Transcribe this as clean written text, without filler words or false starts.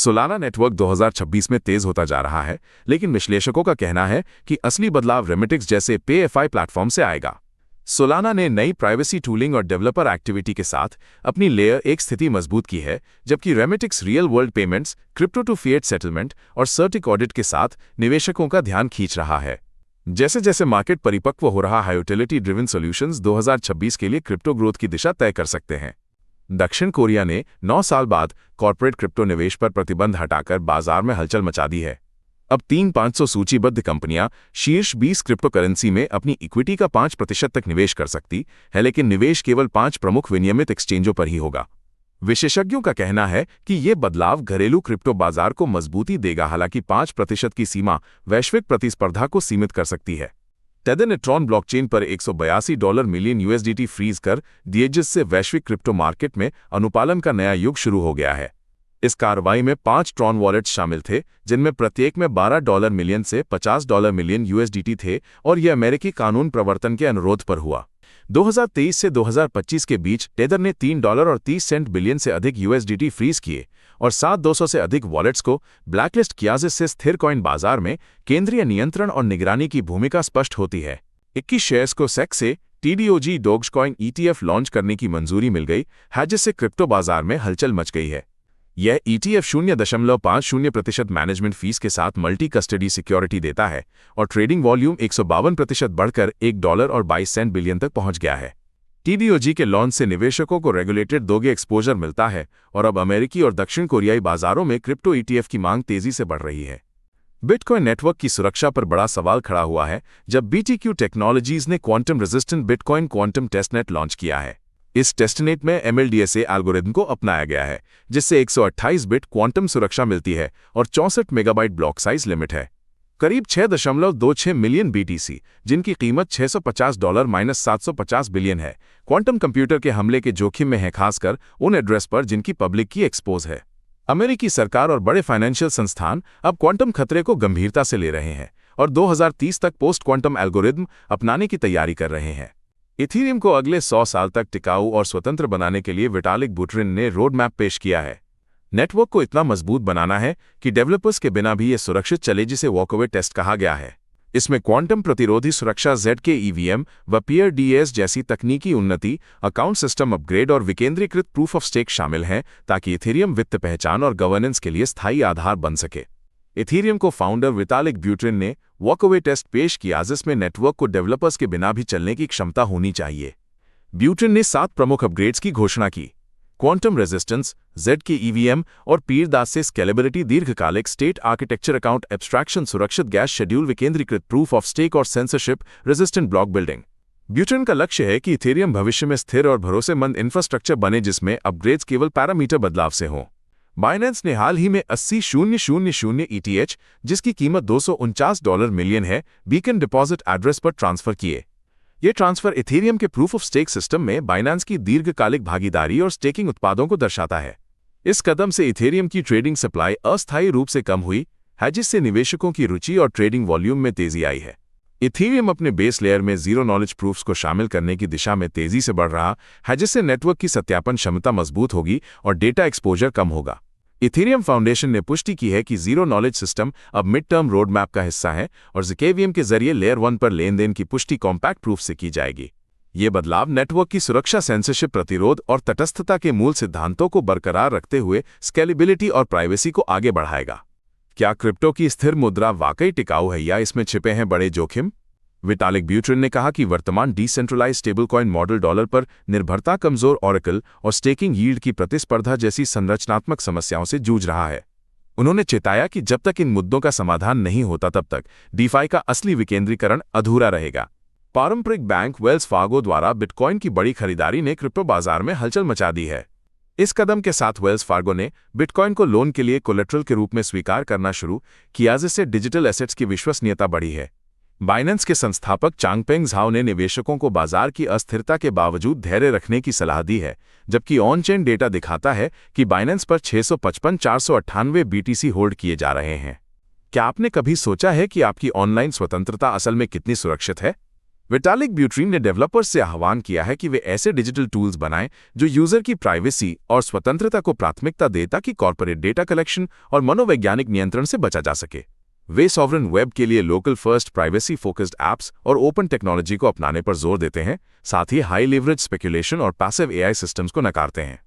Solana network 2026 में तेज होता जा रहा है, लेकिन विश्लेषकों का कहना है कि असली बदलाव रेमिटिक्स जैसे PayFi प्लेटफॉर्म से आएगा। सोलाना ने नई प्राइवेसी टूलिंग और डेवलपर एक्टिविटी के साथ अपनी लेयर एक स्थिति मजबूत की है, जबकि Remittix real world payments, crypto to fiat settlement और सर्टिक ऑडिट के साथ निवेशकों का ध्यान खींच रहा है। जैसे जैसे मार्केट परिपक्व हो रहा है, यूटिलिटी ड्रिवन सॉल्यूशंस 2026 के लिए क्रिप्टो ग्रोथ की दिशा तय कर सकते हैं। दक्षिण कोरिया ने 9 साल बाद कॉर्पोरेट क्रिप्टो निवेश पर प्रतिबंध हटाकर बाजार में हलचल मचा दी है। अब 3,500 सूचीबद्ध कंपनियां शीर्ष 20 क्रिप्टो करेंसी में अपनी इक्विटी का 5% तक निवेश कर सकती है, लेकिन निवेश केवल 5 प्रमुख विनियमित एक्सचेंजों पर ही होगा। विशेषज्ञों का कहना है कि ये बदलाव घरेलू क्रिप्टो बाजार को मजबूती देगा, हालांकि 5% की सीमा वैश्विक प्रतिस्पर्धा को सीमित कर सकती है। टेदर ने ट्रॉन ब्लॉकचेन पर $182 मिलियन USDT फ्रीज कर दिए, जिससे वैश्विक क्रिप्टो मार्केट में अनुपालन का नया युग शुरू हो गया है। इस कार्रवाई में 5 ट्रॉन वॉलेट्स शामिल थे, जिनमें प्रत्येक में $12 मिलियन से $50 मिलियन USDT थे, और यह अमेरिकी कानून प्रवर्तन के अनुरोध पर हुआ। 2023 से 2025 के बीच टेदर ने $3.30 बिलियन से अधिक USDT फ्रीज किए और 7,200 से अधिक वॉलेट्स को ब्लैकलिस्ट किया, जिससे स्थिर कॉइन बाजार में केंद्रीय नियंत्रण और निगरानी की भूमिका स्पष्ट होती है। 21 शेयर्स को SEC से TDOG डॉगकॉइन ETF लॉन्च करने की मंजूरी मिल गई है, जिससे क्रिप्टो बाजार में हलचल मच गई है। यह ETF 0.50% मैनेजमेंट फीस के साथ मल्टी कस्टडी सिक्योरिटी देता है और ट्रेडिंग वॉल्यूम 152% बढ़कर $1.22 बिलियन तक पहुंच गया है। TDOG के लॉन्च से निवेशकों को रेगुलेटेड दोगे एक्सपोजर मिलता है और अब अमेरिकी और दक्षिण कोरियाई बाजारों में क्रिप्टो ETF की मांग तेजी से बढ़ रही है। बिटकॉइन नेटवर्क की सुरक्षा पर बड़ा सवाल खड़ा हुआ है, जब BTQ टेक्नोलॉजीज ने quantum resistant bitcoin quantum testnet launch किया है। इस टेस्टनेट में MLDSA एल्गोरिथम को अपनाया गया है, जिससे 128 बिट क्वांटम सुरक्षा मिलती है और 64 मेगाबाइट ब्लॉक साइज लिमिट है। करीब 6.26 मिलियन BTC, जिनकी कीमत $650 - 750 बिलियन है, क्वांटम कंप्यूटर के हमले के जोखिम में है, खासकर उन एड्रेस पर जिनकी पब्लिक की एक्सपोज है। अमेरिकी सरकार और बड़े फाइनेंशियल संस्थान अब क्वांटम खतरे को गंभीरता से ले रहे हैं और 2030 तक पोस्ट क्वांटम एल्गोरिथम अपनाने की तैयारी कर रहे हैं। इथीरियम को अगले 100 साल तक टिकाऊ और स्वतंत्र बनाने के लिए विटालिक बुटेरिन ने रोड मैप पेश किया है। नेटवर्क को इतना मजबूत बनाना है कि डेवलपर्स के बिना भी ये सुरक्षित चले, जिसे वॉकअवे टेस्ट कहा गया है। इसमें क्वांटम प्रतिरोधी सुरक्षा, ZK EVM व PRDS जैसी तकनीकी उन्नति, अकाउंट सिस्टम अपग्रेड और विकेंद्रीकृत प्रूफ ऑफ स्टेक शामिल हैं, ताकि इथीरियम वित्त पहचान और गवर्नेंस के लिए स्थायी आधार बन सके। इथीरियम को फाउंडर विटालिक बुटेरिन ने वॉकअवे टेस्ट पेश किया, जिसमें नेटवर्क को डेवलपर्स के बिना भी चलने की क्षमता होनी चाहिए। बुटेरिन ने 7 प्रमुख अपग्रेड्स की घोषणा की: क्वांटम रेजिस्टेंस, ZK EVM और PRDS से स्केलेबिलिटी, दीर्घकालिक स्टेट आर्किटेक्चर, अकाउंट एब्स्ट्रैक्शन, सुरक्षित गैस शेड्यूल, विकेंद्रीकृत प्रूफ ऑफ स्टेक और censorship resistant block building. Buterin का लक्ष्य है कि इथेरियम भविष्य में स्थिर और भरोसेमंद इंफ्रास्ट्रक्चर बने, जिसमें अपग्रेड्स केवल पैरामीटर बदलाव से हों। बाइनेंस ने हाल ही में 80,000 ETH, जिसकी कीमत $249 मिलियन है, बीकन डिपॉजिट एड्रेस पर ट्रांसफर किए। ये ट्रांसफर इथेरियम के प्रूफ ऑफ स्टेक सिस्टम में बाइनेंस की दीर्घकालिक भागीदारी और स्टेकिंग उत्पादों को दर्शाता है। इस कदम से इथेरियम की ट्रेडिंग सप्लाई अस्थायी रूप से कम हुई है, जिससे निवेशकों की रुचि और ट्रेडिंग वॉल्यूम में तेजी आई है। इथेरियम अपने बेस लेयर में जीरो नॉलेज प्रूफ्स को शामिल करने की दिशा में तेजी से बढ़ रहा है, जिससे नेटवर्क की सत्यापन क्षमता मजबूत होगी और डेटा एक्सपोजर कम होगा। इथेरियम फाउंडेशन ने पुष्टि की है कि जीरो नॉलेज सिस्टम अब मिड टर्म रोड मैप का हिस्सा है और ZKVM के जरिए लेयर 1 पर लेन देन की पुष्टि कॉम्पैक्ट प्रूफ से की जाएगी। ये बदलाव नेटवर्क की सुरक्षा, सेंसरशिप, प्रतिरोध और तटस्थता के मूल सिद्धांतों को बरकरार रखते हुए स्केलेबिलिटी और प्राइवेसी को आगे बढ़ाएगा। क्या क्रिप्टो की स्थिर मुद्रा वाकई टिकाऊ है या इसमें छिपे हैं बड़े जोखिम? विटालिक बुटेरिन ने कहा कि वर्तमान डिसेंट्रलाइज स्टेबलकॉइन मॉडल डॉलर पर निर्भरता, कमजोर ऑरेकल और स्टेकिंग यील्ड की प्रतिस्पर्धा जैसी संरचनात्मक समस्याओं से जूझ रहा है। उन्होंने चेताया कि जब तक इन मुद्दों का समाधान नहीं होता, तब तक डीफाई का असली विकेंद्रीकरण अधूरा रहेगा। पारंपरिक बैंक वेल्स फार्गो द्वारा बिटकॉइन की बड़ी खरीदारी ने क्रिप्टो बाजार में हलचल मचा दी है। इस कदम के साथ वेल्स फार्गो ने बिटकॉइन को लोन के लिए कोलेट्रल के रूप में स्वीकार करना शुरू किया, जिससे डिजिटल एसेट्स की विश्वसनीयता बढ़ी है। बाइनेंस के संस्थापक चांगपेंग झाओ ने निवेशकों को बाजार की अस्थिरता के बावजूद धैर्य रखने की सलाह दी है, जबकि ऑन चेन डेटा दिखाता है कि बाइनेंस पर 655,498 BTC होल्ड किए जा रहे हैं। क्या आपने कभी सोचा है कि आपकी ऑनलाइन स्वतंत्रता असल में कितनी सुरक्षित है? विटालिक ब्यूट्रीन ने डेवलपर्स से आह्वान किया है कि वे ऐसे डिजिटल टूल्स बनाएं जो यूजर की प्राइवेसी और स्वतंत्रता को प्राथमिकता दे ताकि कॉर्पोरेट डेटा कलेक्शन और मनोवैज्ञानिक नियंत्रण से बचा जा सके। वे सॉवरेन वेब के लिए local first privacy focused apps और ओपन टेक्नोलॉजी को अपनाने पर जोर देते हैं, साथ ही हाई लेवरेज स्पेकुलेशन और पैसिव एआई सिस्टम्स को नकारते हैं।